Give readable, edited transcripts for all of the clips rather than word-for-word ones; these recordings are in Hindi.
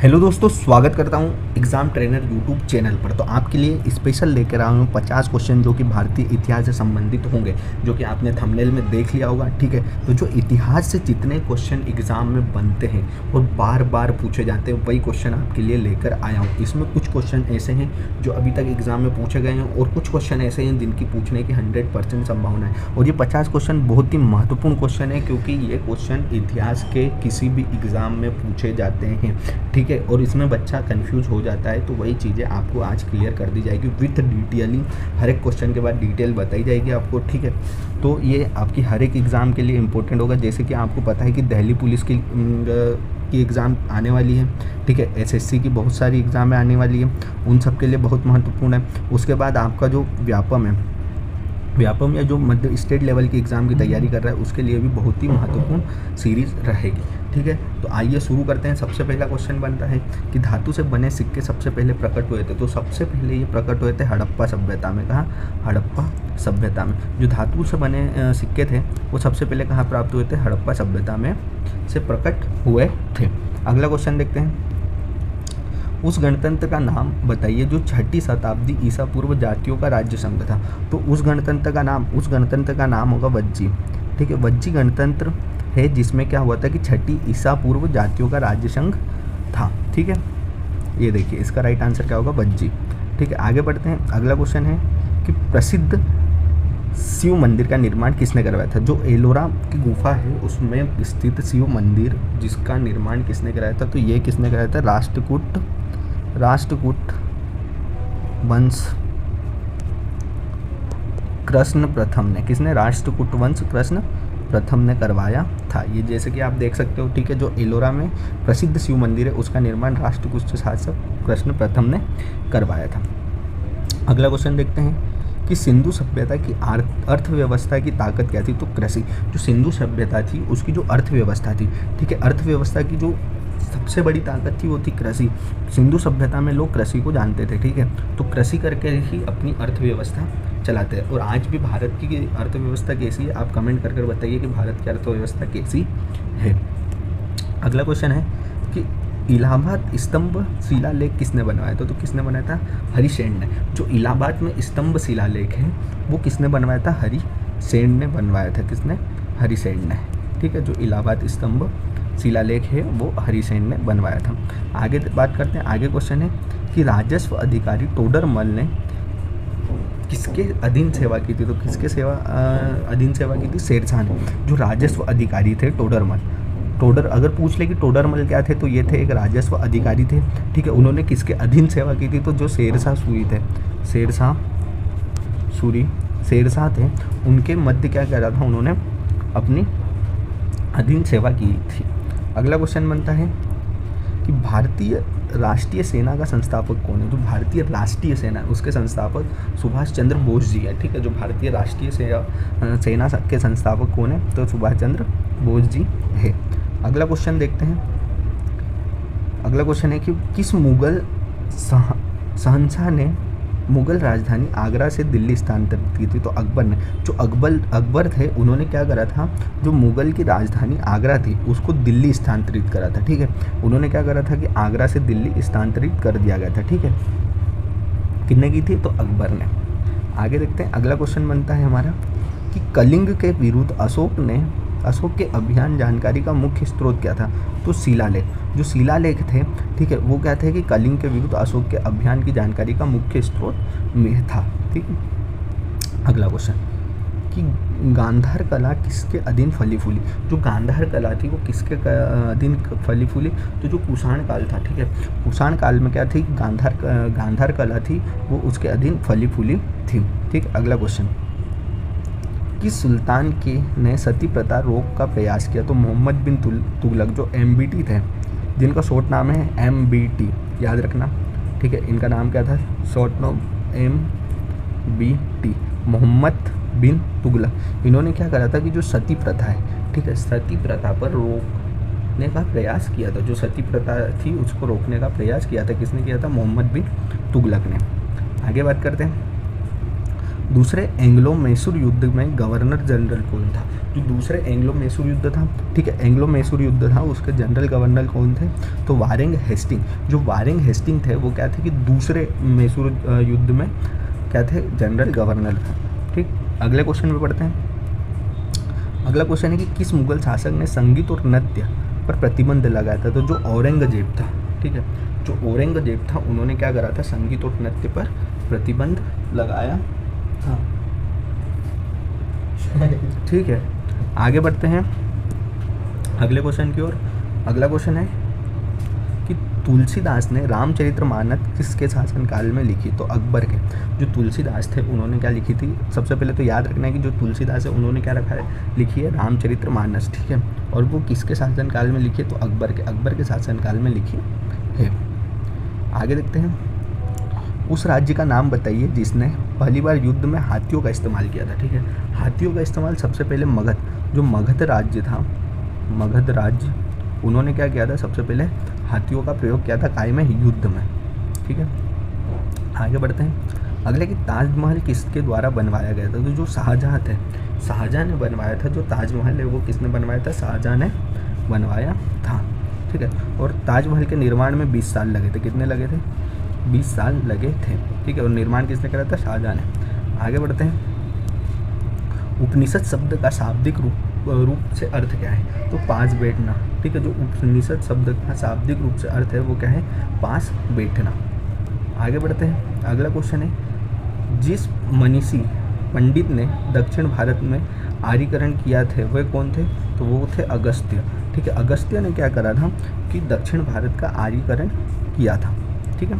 हेलो दोस्तों, स्वागत करता हूं एग्ज़ाम ट्रेनर यूट्यूब चैनल पर। तो आपके लिए स्पेशल लेकर आया हूं 50 क्वेश्चन जो कि भारतीय इतिहास से संबंधित होंगे, जो कि आपने थंबनेल में देख लिया होगा। ठीक है, तो जो इतिहास से जितने क्वेश्चन एग्ज़ाम में बनते हैं और बार बार पूछे जाते हैं, वही क्वेश्चन आपके लिए लेकर आया हूँ। इसमें कुछ क्वेश्चन ऐसे हैं जो अभी तक एग्ज़ाम में पूछे गए हैं और कुछ क्वेश्चन ऐसे हैं जिनकी पूछने की 100% संभावना है। और ये 50 क्वेश्चन बहुत ही महत्वपूर्ण क्वेश्चन है, क्योंकि ये क्वेश्चन इतिहास के किसी भी एग्ज़ाम में पूछे जाते हैं। ठीक है, और इसमें बच्चा कंफ्यूज हो जाता है, तो वही चीज़ें आपको आज क्लियर कर दी जाएगी विथ डिटेलिंग। हर एक क्वेश्चन के बाद डिटेल बताई जाएगी आपको। ठीक है, तो ये आपकी हर एक एग्ज़ाम के लिए इम्पोर्टेंट होगा। जैसे कि आपको पता है कि दिल्ली पुलिस की एग्ज़ाम आने वाली है। ठीक है, एसएससी की बहुत सारी एग्ज़ामें आने वाली है, उन सब के लिए बहुत महत्वपूर्ण है। उसके बाद आपका जो व्यापम या जो मध्य स्टेट लेवल की एग्ज़ाम की तैयारी कर रहा है, उसके लिए भी बहुत ही महत्वपूर्ण सीरीज़ रहेगी। ठीक है, तो आइए शुरू करते हैं। सबसे पहला क्वेश्चन बनता है कि धातु से बने सिक्के सबसे पहले प्रकट हुए थे। तो सबसे पहले ये प्रकट हुए थे हड़प्पा सभ्यता में। कहाँ? हड़प्पा सभ्यता में। जो धातु से बने सिक्के थे वो सबसे पहले कहाँ प्राप्त हुए थे? हड़प्पा सभ्यता में से प्रकट हुए थे। अगला क्वेश्चन देखते हैं। उस गणतंत्र का नाम बताइए जो 6ठी शताब्दी ईसा पूर्व जातियों का राज्य संघ था। तो उस गणतंत्र का नाम होगा वज्जी। ठीक है, वज्जी गणतंत्र है जिसमें क्या हुआ था कि 6ठी ईसा पूर्व जातियों का राज्य संघ था। ठीक है, ये देखिए इसका राइट आंसर क्या होगा? वज्जी। ठीक है, आगे बढ़ते हैं। अगला क्वेश्चन है कि प्रसिद्ध शिव मंदिर का निर्माण किसने करवाया था? जो एलोरा की गुफा है उसमें स्थित शिव मंदिर, जिसका निर्माण किसने कराया था? तो ये किसने कराया था? राष्ट्रकूट वंश कृष्ण प्रथम ने। किसने? राष्ट्रकूट वंश कृष्ण प्रथम ने करवाया था। ये जैसे कि आप देख सकते हो। ठीक है, जो एलोरा में प्रसिद्ध शिव मंदिर है उसका निर्माण राष्ट्रकूट शासक कृष्ण प्रथम ने करवाया था। अगला क्वेश्चन देखते हैं कि सिंधु सभ्यता की अर्थव्यवस्था की ताकत क्या थी? तो कृषि। जो सिंधु सभ्यता थी उसकी जो अर्थव्यवस्था थी, ठीक है, अर्थव्यवस्था की जो सबसे बड़ी ताकत थी वो थी कृषि। सिंधु सभ्यता में लोग कृषि को जानते थे। ठीक है, तो कृषि करके ही अपनी अर्थव्यवस्था चलाते हैं। और आज भी भारत की अर्थव्यवस्था कैसी है? आप कमेंट कर बताइए कि भारत की अर्थव्यवस्था कैसी है। अगला क्वेश्चन है कि इलाहाबाद स्तंभ शिलालेख किसने बनवाया था? तो किसने बनाया था? हरिसेन ने। जो इलाहाबाद में स्तंभ शिलालेख है वो किसने बनवाया था? हरिसेन ने बनवाया था। किसने? हरिसेन ने। ठीक है, जो इलाहाबाद स्तंभ शिलालेख है वो हरिसेन ने बनवाया था। आगे बात करते हैं। आगे क्वेश्चन है कि राजस्व अधिकारी टोडरमल ने किसके अधीन सेवा की थी? तो किसके अधीन सेवा की थी? शेरशाह ने। जो राजस्व अधिकारी थे टोडर अगर पूछ ले कि टोडरमल क्या थे, तो ये थे एक राजस्व अधिकारी थे। ठीक है, उन्होंने किसके अधीन सेवा की थी? तो जो शेरशाह थे उनके मध्य क्या कह रहा था? उन्होंने अपनी अधीन सेवा की थी। अगला क्वेश्चन बनता है कि भारतीय राष्ट्रीय सेना का संस्थापक कौन है? तो भारतीय राष्ट्रीय सेना उसके संस्थापक सुभाष चंद्र बोस जी है। ठीक है, जो भारतीय राष्ट्रीय सेना के संस्थापक कौन है? तो सुभाष चंद्र बोस जी है। अगला क्वेश्चन देखते हैं। अगला क्वेश्चन है कि किस मुगल शहंशाह ने मुगल राजधानी आगरा से दिल्ली स्थानांतरित की थी? तो अकबर ने। जो अकबर थे उन्होंने क्या करा था? जो मुगल की राजधानी आगरा थी उसको दिल्ली स्थानांतरित करा था। ठीक है, उन्होंने क्या करा था कि आगरा से दिल्ली स्थानांतरित कर दिया गया था। ठीक है, किसने की थी? तो अकबर ने। आगे देखते हैं। अगला क्वेश्चन बनता है हमारा कि कलिंग के विरुद्ध अशोक के अभियान जानकारी का मुख्य स्रोत क्या था? तो शिलालेख। जो शिलालेख थे, ठीक है, वो क्या थे कि कलिंग के विरुद्ध अशोक के अभियान की जानकारी का मुख्य स्रोत में था। ठीक है, अगला क्वेश्चन कि गांधार कला किसके अधीन फली फूली? जो गांधार कला थी वो किसके अधीन फली फूली? तो जो कुषाण काल था। ठीक है, कुषाण काल में क्या थी? गांधार कला थी वो उसके अधीन फली फूली थी। ठीक, अगला क्वेश्चन किस सुल्तान ने सती प्रथा रोक का प्रयास किया? तो मोहम्मद बिन तुगलक। जो MBT थे, जिनका शॉर्ट नाम है MBT, याद रखना। ठीक है, इनका नाम क्या था? शॉर्ट नाम MBT, मोहम्मद बिन तुगलक। इन्होंने क्या करा था कि जो सती प्रथा है, ठीक है, सती प्रथा पर रोकने का प्रयास किया था। जो सती प्रथा थी उसको रोकने का प्रयास किया था। किसने किया था? मोहम्मद बिन तुगलक ने। आगे बात करते हैं। दूसरे एंग्लो मैसूर युद्ध में गवर्नर जनरल कौन था? जो दूसरे एंग्लो मैसूर युद्ध था, ठीक है, एंग्लो मैसूर युद्ध था, उसके जनरल गवर्नर कौन थे? तो वारेंग हेस्टिंग। जो वारेंग हेस्टिंग थे वो क्या थे कि दूसरे मैसूर युद्ध में क्या थे? जनरल गवर्नर थे। ठीक, अगले क्वेश्चन में पढ़ते हैं। अगला क्वेश्चन है कि किस मुगल शासक ने संगीत और नृत्य पर प्रतिबंध लगाया था? तो जो औरंगजेब था, ठीक है, जो औरंगजेब था उन्होंने क्या करा था? संगीत और नृत्य पर प्रतिबंध लगाया था। ठीक है, आगे बढ़ते हैं अगले क्वेश्चन की ओर। अगला क्वेश्चन है कि तुलसीदास ने रामचरितमानस किसके शासनकाल में लिखी? तो अकबर के। जो तुलसीदास थे उन्होंने क्या लिखी थी? सबसे पहले तो याद रखना है कि जो तुलसीदास है उन्होंने क्या रखा है? लिखी है रामचरितमानस, ठीक है, और वो किसके शासनकाल में लिखी है? तो अकबर के शासनकाल में लिखी है। आगे देखते हैं। उस राज्य का नाम बताइए जिसने पहली बार युद्ध में हाथियों का इस्तेमाल किया था। ठीक है, हाथियों का इस्तेमाल सबसे पहले मगध, जो मगध राज्य था, मगध राज्य, उन्होंने क्या किया था? सबसे पहले हाथियों का प्रयोग किया था काय में? युद्ध में। ठीक है, आगे बढ़ते हैं। अगले कि ताजमहल किसके द्वारा बनवाया गया था? तो जो शाहजहाँ थे, शाहजहाँ ने बनवाया था। जो ताजमहल है वो किसने बनवाया था? शाहजहाँ ने बनवाया था। ठीक है, और ताजमहल के निर्माण में 20 साल लगे थे। कितने लगे थे? 20 साल लगे थे। ठीक है, और निर्माण किसने करा था? शाहजहाँ ने। आगे बढ़ते हैं। उपनिषद शब्द का शाब्दिक रूप से अर्थ क्या है? तो पास बैठना। ठीक है, जो उपनिषद शब्द का शाब्दिक रूप से अर्थ है वो क्या है? पास बैठना। आगे बढ़ते हैं। अगला क्वेश्चन है, जिस मनीषी पंडित ने दक्षिण भारत में आर्यीकरण किया थे वह कौन थे? तो वो थे अगस्त्य। ठीक है, अगस्त्य ने क्या करा था कि दक्षिण भारत का आर्यीकरण किया था। ठीक है,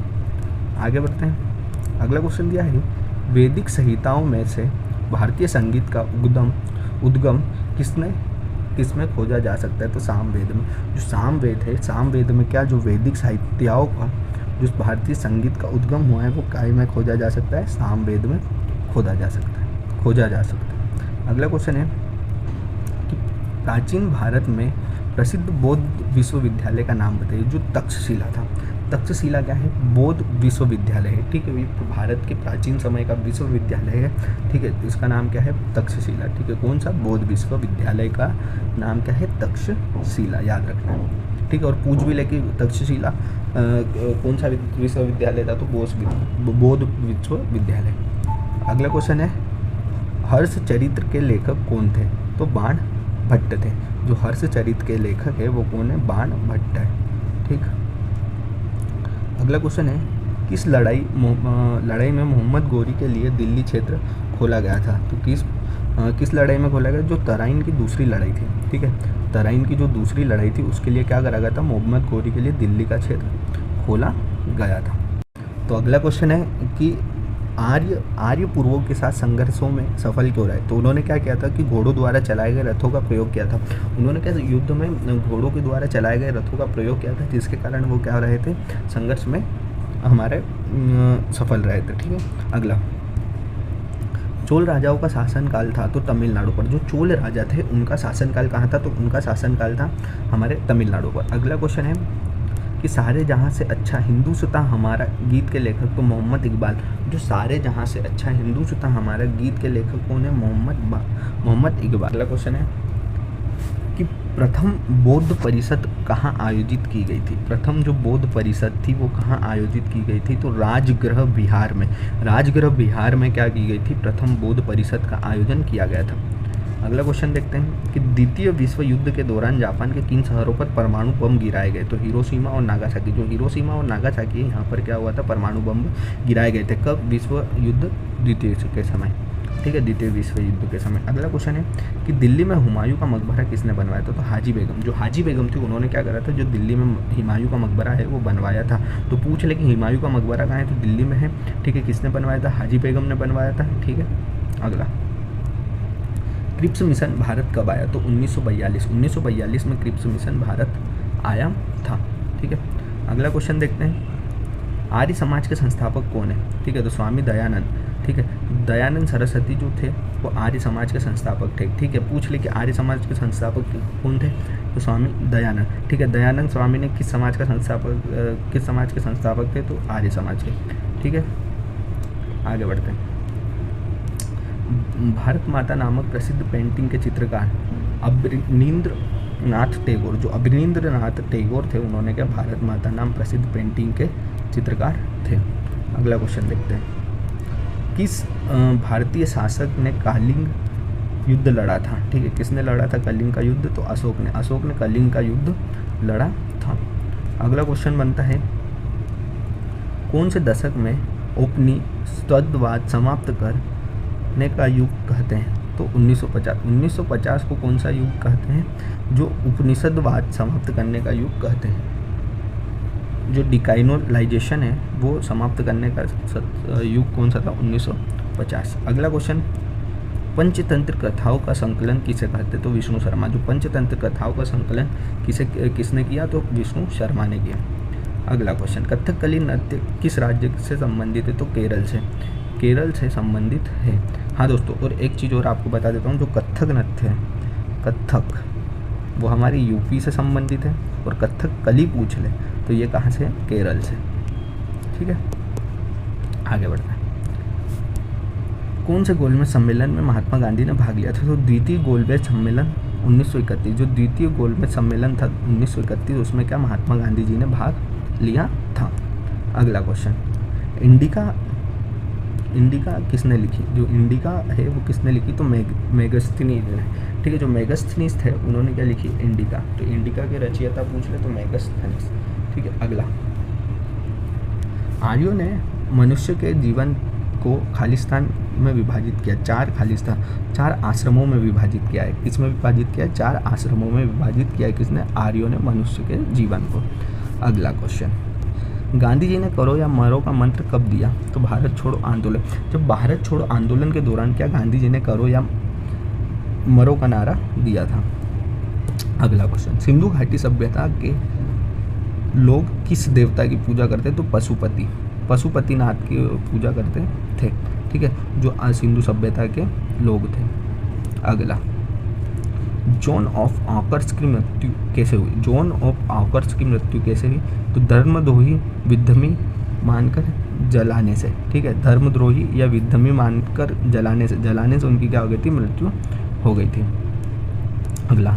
आगे बढ़ते हैं। अगला क्वेश्चन दिया है, वैदिक संहिताओं में से भारतीय संगीत का उद्गम किसमें खोजा जा सकता है? तो सामवेद में। जो सामवेद है, सामवेद में क्या, जो वैदिक साहित्यों का जो भारतीय संगीत का उद्गम हुआ है वो काय में खोजा जा सकता है? सामवेद में खोजा जा सकता है। अगला क्वेश्चन है कि प्राचीन भारत में प्रसिद्ध बौद्ध विश्वविद्यालय का नाम बताइए। जो तक्षशिला था, तक्षशिला क्या है? बौद्ध विश्वविद्यालय है। ठीक है, ये भारत के प्राचीन समय का विश्वविद्यालय है। ठीक है, इसका नाम क्या है? तक्षशिला। ठीक है, कौन सा? बौद्ध विश्वविद्यालय का नाम क्या है? तक्षशिला, याद रखना है। ठीक है, और पूछ भी लेके तक्षशिला कौन सा विश्वविद्यालय था? तो बौद्ध विश्वविद्यालय। अगला क्वेश्चन है, हर्ष चरित्र के लेखक कौन थे? तो बाण भट्ट थे। जो हर्ष चरित्र के लेखक है वो कौन है? बाण भट्ट है। ठीक, अगला क्वेश्चन है, किस लड़ाई में मोहम्मद गोरी के लिए दिल्ली क्षेत्र खोला गया था? तो किस लड़ाई में खोला गया? जो तराइन की दूसरी लड़ाई थी। ठीक है, तराइन की जो दूसरी लड़ाई थी उसके लिए क्या करा गया था? मोहम्मद गोरी के लिए दिल्ली का क्षेत्र खोला गया था। तो अगला क्वेश्चन है कि आर्य पूर्वों के साथ संघर्षों में सफल क्यों रहे? तो उन्होंने क्या किया था कि घोड़ों द्वारा चलाए गए रथों का प्रयोग किया था। उन्होंने क्या युद्ध में घोड़ों के द्वारा चलाए गए रथों का प्रयोग किया था, जिसके कारण वो क्या रहे थे? संघर्ष में हमारे सफल रहे थे। ठीक है, अगला, चोल राजाओं का शासनकाल था तो तमिलनाडु पर। जो चोल राजा थे उनका शासनकाल कहाँ था? तो उनका शासनकाल था हमारे तमिलनाडु पर। अगला क्वेश्चन है कि सारे जहाँ से अच्छा हिंदुस्ता हमारा गीत के लेखक? तो मोहम्मद इकबाल। जो सारे जहाँ से अच्छा हिंदुस्ता हमारा गीत के लेखक कौन है? मोहम्मद इकबाल। अगला क्वेश्चन है कि प्रथम बौद्ध परिषद कहाँ आयोजित की गई थी? प्रथम जो बौद्ध परिषद थी वो कहाँ आयोजित की गई थी? तो राजगृह बिहार में। राजगृह बिहार में क्या की गई थी? प्रथम बौद्ध परिषद का आयोजन किया गया था। अगला क्वेश्चन देखते हैं कि द्वितीय विश्व युद्ध के दौरान जापान के किन शहरों पर परमाणु बम गिराए गए? तो हिरोशिमा और नागासाकी। जो हिरोशिमा और नागासाकी है यहाँ पर क्या हुआ था? परमाणु बम गिराए गए थे। कब? विश्व युद्ध द्वितीय के समय। ठीक है, द्वितीय विश्व युद्ध के समय। अगला क्वेश्चन है कि दिल्ली में हुमायूं का मकबरा किसने बनवाया था? तो हाजी बेगम। जो हाजी बेगम थी उन्होंने क्या करा था? जो दिल्ली में हुमायूं का मकबरा है वो बनवाया था। तो पूछ ले कि हुमायूं का मकबरा कहाँ है? तो दिल्ली में है। ठीक है, किसने बनवाया था? हाजी बेगम ने बनवाया था। ठीक है, अगला, क्रिप्स मिशन भारत कब आया? तो 1942 में क्रिप्स मिशन भारत आया था। ठीक है, अगला क्वेश्चन देखते हैं, आर्य समाज के संस्थापक कौन है? ठीक है, तो स्वामी दयानंद। ठीक है, दयानंद सरस्वती जो थे वो आर्य समाज के संस्थापक थे। ठीक है, पूछ ले कि आर्य समाज के संस्थापक कौन थे? तो स्वामी दयानंद। ठीक है, दयानंद स्वामी ने किस समाज के संस्थापक थे? तो आर्य समाज के। ठीक है, आगे बढ़ते हैं। भारत माता नामक प्रसिद्ध पेंटिंग के चित्रकार अवनींद्र नाथ टैगोर, जो अवनींद्र नाथ टैगोर थे, उन्होंने क्या भारत माता नाम प्रसिद्ध पेंटिंग के चित्रकार थे। अगला क्वेश्चन देखते हैं, किस भारतीय शासक ने कलिंग युद्ध लड़ा था? ठीक है, किसने लड़ा था कलिंग का युद्ध? तो अशोक ने कलिंग का युद्ध लड़ा था। अगला क्वेश्चन बनता है, कौन से दशक में उपनिषदवाद समाप्त करने का युग कहते हैं? तो 1950 को कौन सा युग कहते हैं? जो उपनिषदवाद समाप्त करने का युग कहते हैं। जो डिकाइनोलाइजेशन है वो समाप्त करने का युग कौन सा था? 1950। अगला क्वेश्चन, पंचतंत्र कथाओं का संकलन किसे कहते? तो विष्णु शर्मा। जो पंचतंत्र कथाओं का संकलन किसने किया? तो विष्णु शर्मा ने किया। अगला क्वेश्चन, कथकली नृत्य किस राज्य से संबंधित है? तो केरल से संबंधित है। हाँ दोस्तों, और एक चीज़ और आपको बता देता हूँ, जो कथक नृत्य है, कथक, वो हमारी यूपी से संबंधित है, और कथकली पूछ ले तो ये कहाँ से है? केरल से। ठीक है, आगे बढ़ते हैं। कौन से गोलमेज सम्मेलन में महात्मा गांधी ने भाग लिया था? तो द्वितीय गोलमेज सम्मेलन 1931। जो द्वितीय गोलमेज सम्मेलन था 1931, उसमें क्या महात्मा गांधी जी ने भाग लिया था। अगला क्वेश्चन, इंडिका किसने लिखी? जो इंडिका है वो किसने लिखी? तो मेगस्थनीज ने। ठीक है, जो मेगस्थनीज थे उन्होंने क्या लिखी? इंडिका। तो इंडिका के रचयिता पूछ ले तो मेगस्थनीज। ठीक है, अगला, आर्यों ने मनुष्य के जीवन को खालिस्तान में विभाजित किया। 4 आश्रमों में विभाजित किया है। किसमें विभाजित किया है? 4 आश्रमों में विभाजित किया है। किसने? आर्यों ने मनुष्य के जीवन को। अगला क्वेश्चन, गांधी जी ने करो या मरो का मंत्र कब दिया? तो भारत छोड़ो आंदोलन। जब भारत छोड़ो आंदोलन के दौरान क्या गांधी जी ने करो या मरो का नारा दिया था। अगला क्वेश्चन, सिंधु घाटी सभ्यता के लोग किस देवता की पूजा करते? तो पशुपतिनाथ की पूजा करते थे। ठीक है, जो सिंधु सभ्यता के लोग थे। अगला, जॉन ऑफ आर्कर्स की मृत्यु कैसे हुई? तो धर्मद्रोही विधर्मी मानकर जलाने से। ठीक है, धर्मद्रोही या विधर्मी मानकर जलाने से उनकी क्या हो गई थी? मृत्यु हो गई थी। अगला,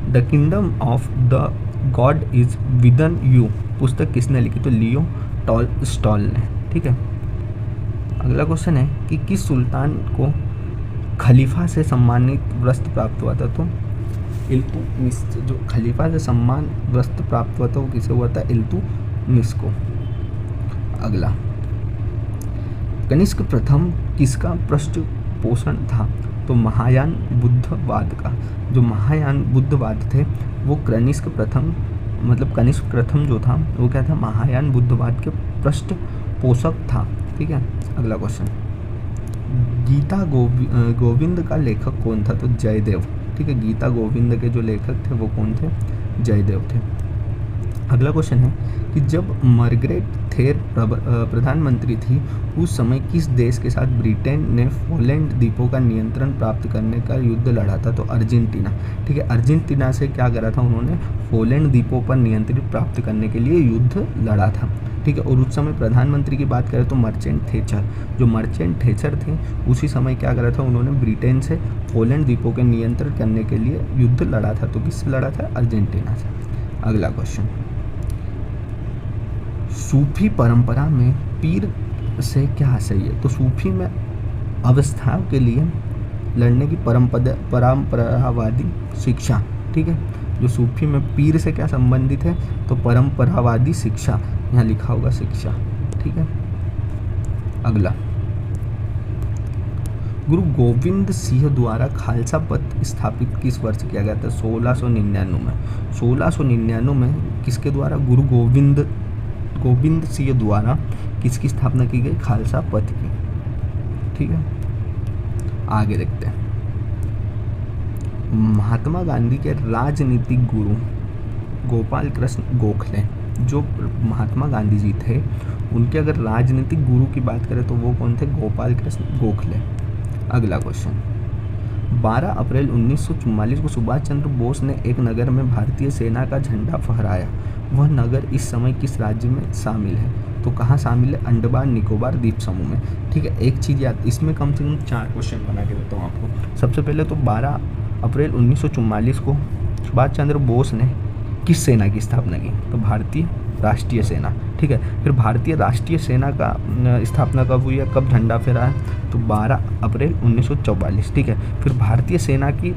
the kingdom of the God is within you पुस्तक किसने लिखी? तो लियो टॉलस्टॉय ने। ठीक है, अगला क्वेश्चन है कि किस सुल्तान को खलीफा से सम्मानित वस्त्र प्राप्त हुआ था? तो इल्तुतमिश। जो खलीफा से सम्मान वस्त्र प्राप्त हुआ था वो किसे हुआ था? इल्तुतमिश को। अगला, कनिष्क प्रथम किसका पृष्ठपोषण था? तो महायान बुद्धवाद का। जो महायान बुद्धवाद थे वो कनिष्क प्रथम जो था वो क्या था? महायान बुद्धवाद के पृष्ठपोषक था। ठीक है, अगला क्वेश्चन, गीता गोविंद का लेखक कौन था? तो जयदेव। ठीक है, गीता गोविंद के जो लेखक थे वो कौन थे? जयदेव थे। अगला क्वेश्चन है कि जब मार्गरेट थेर प्रधानमंत्री थी उस समय किस देश के साथ ब्रिटेन ने फोलैंड द्वीपों का नियंत्रण प्राप्त करने का युद्ध लड़ा था? तो अर्जेंटीना। ठीक है, अर्जेंटीना से क्या करा था उन्होंने? फोलैंड द्वीपों पर नियंत्रण प्राप्त करने के लिए युद्ध लड़ा था। ठीक है, और उस समय प्रधानमंत्री की बात करें तो मर्चेंट थेचर। जो मर्चेंट थेचर थे उसी समय क्या करा था उन्होंने? ब्रिटेन से फोलैंड द्वीपों के नियंत्रण करने के लिए युद्ध लड़ा था। तो किससे लड़ा था? अर्जेंटीना से। अगला क्वेश्चन, सूफी परंपरा में पीर से क्या आशय है? तो सूफी में अवस्थाओं के लिए लड़ने की परंपरावादी शिक्षा। ठीक है, जो सूफी में पीर से क्या संबंधित है? तो परंपरावादी शिक्षा, यहाँ लिखा होगा शिक्षा। ठीक है, अगला, गुरु गोविंद सिंह द्वारा खालसा पंथ स्थापित किस वर्ष किया गया था? 1699 में। 1699 में किसके द्वारा? गुरु गोविंद सिंह द्वारा किसकी स्थापना की गई? खालसा पंथ की। ठीक है, आगे देखते हैं। महात्मा गांधी के राजनीतिक गुरु गोपाल कृष्ण गोखले, जो महात्मा गांधी जी थे उनके अगर राजनीतिक गुरु की बात करें तो वो कौन थे? गोपाल कृष्ण गोखले। अगला क्वेश्चन, 12 अप्रैल 1944 को सुभाष चंद्र बोस ने एक नगर में भारतीय सेना का झंडा फहराया। वह नगर इस समय किस राज्य में शामिल है? तो कहाँ शामिल है? अंडमान निकोबार द्वीप समूह में। ठीक है, एक चीज़ याद, इसमें कम से कम 4 क्वेश्चन बना के देता हूँ आपको। सबसे पहले तो 12 अप्रैल 1944 को सुभाष चंद्र बोस ने किस सेना की स्थापना की? तो भारतीय राष्ट्रीय सेना। ठीक है, फिर भारतीय राष्ट्रीय सेना का स्थापना कब हुई है, कब झंडा फहरा है? तो 12 अप्रैल 1944। ठीक है, फिर भारतीय सेना की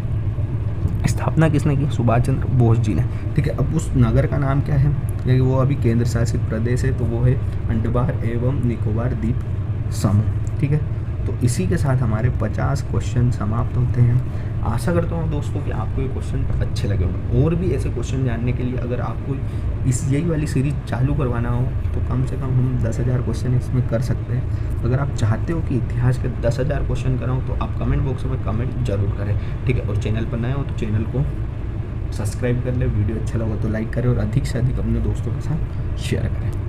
स्थापना किसने की? सुभाष चंद्र बोस जी ने। ठीक है, अब उस नगर का नाम क्या है? ये वो अभी केंद्र शासित प्रदेश है, तो वो है अंडमान एवं निकोबार द्वीप समूह। ठीक है, तो इसी के साथ हमारे 50 क्वेश्चन समाप्त होते हैं। आशा करता हूँ दोस्तों कि आपको ये क्वेश्चन अच्छे लगे होंगे। और भी ऐसे क्वेश्चन जानने के लिए अगर आपको यही वाली सीरीज चालू करवाना हो तो कम से कम हम 10,000 क्वेश्चन इसमें कर सकते हैं। अगर आप चाहते हो कि इतिहास के 10,000 क्वेश्चन कराऊँ तो आप कमेंट बॉक्स में कमेंट जरूर करें। ठीक है, और चैनल पर नए हो तो चैनल को सब्सक्राइब कर ले, वीडियो अच्छा लगा तो लाइक करें और अधिक से अधिक अपने दोस्तों के साथ शेयर करें।